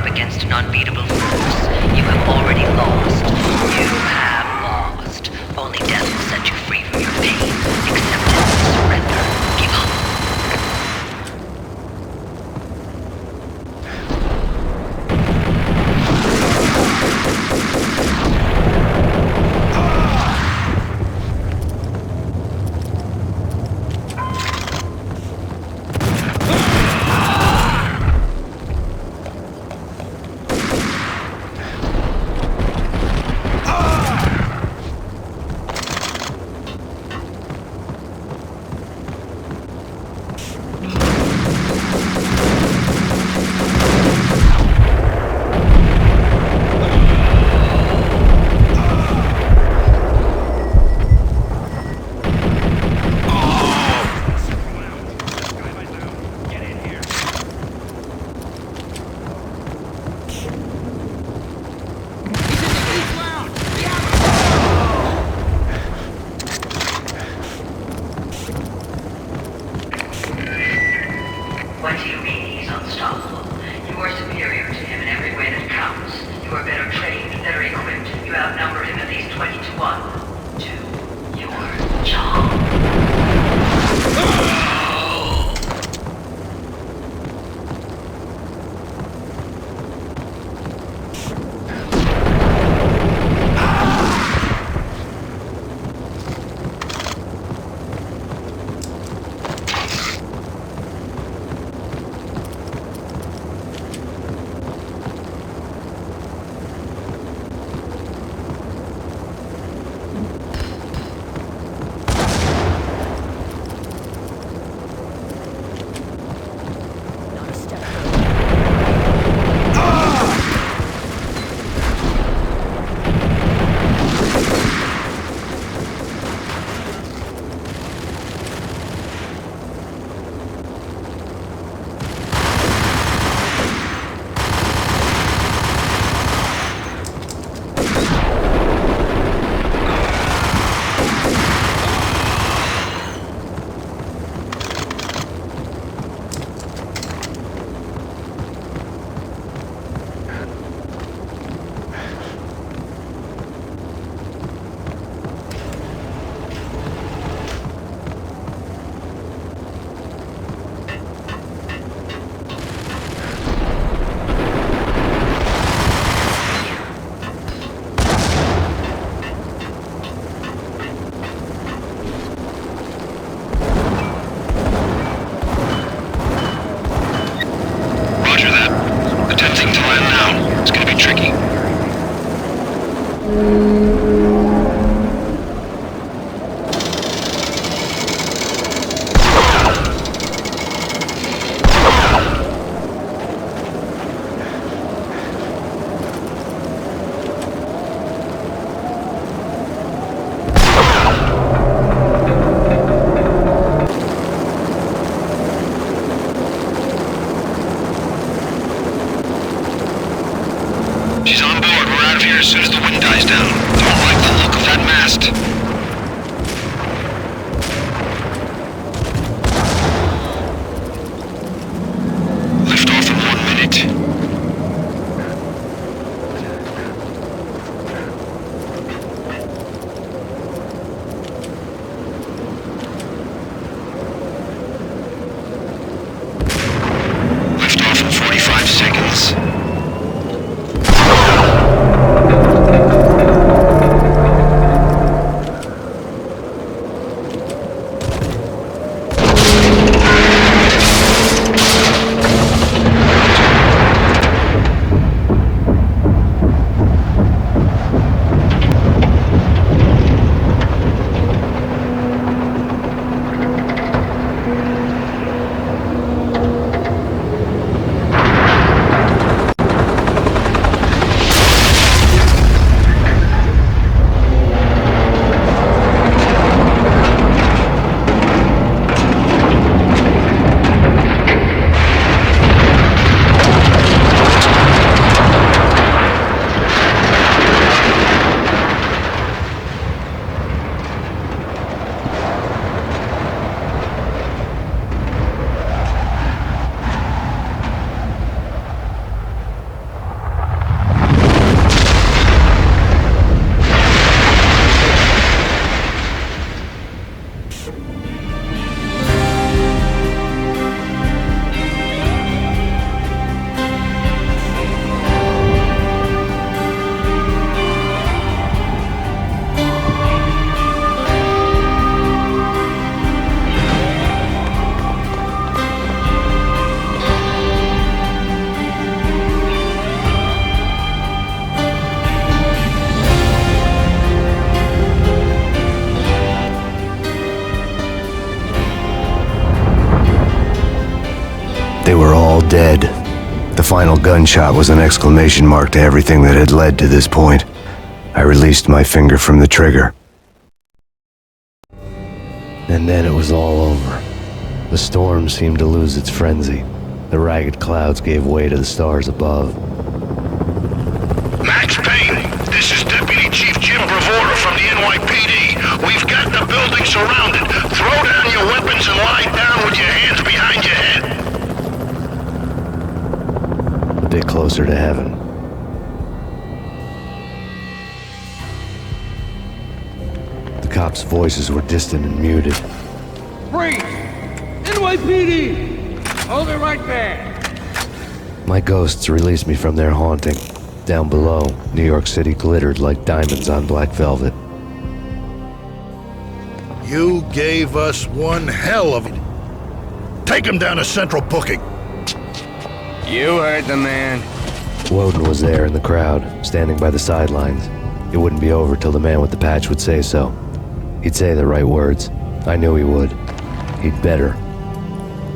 up against an unbeatable force. You have already lost. You have lost. Only death will set you free from your pain. Accept it. Surrender. Give up. What do you mean he's unstoppable? You are superior to him in every way that counts. You are better trained, better equipped. You outnumber him at least 20 to 1. Do your job. As soon as the wind dies down. Don't like the look of that mast. Lift off in 1 minute. Lift off in 45 seconds. final gunshot was an exclamation mark to everything that had led to this point. I released my finger from the trigger. And then it was all over. The storm seemed to lose its frenzy. The ragged clouds gave way to the stars above. Max Payne, this is Deputy Chief Jim Bravura from the NYPD. We've got the building surrounded. Throw down your weapons and lie down with your hands behind your head. A bit closer to heaven. The cops' voices were distant and muted. Freeze! NYPD! Hold it right there! My ghosts released me from their haunting. Down below, New York City glittered like diamonds on black velvet. You gave us one hell of it. Take him down to Central Booking. You heard the man. Woden was there in the crowd, standing by the sidelines. It wouldn't be over till the man with the patch would say so. He'd say the right words. I knew he would. He'd better.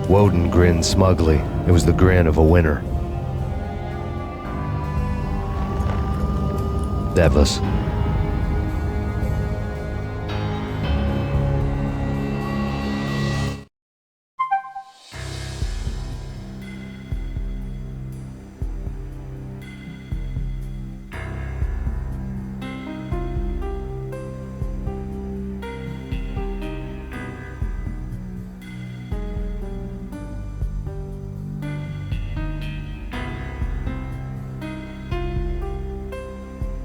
Woden grinned smugly. It was the grin of a winner. Devas,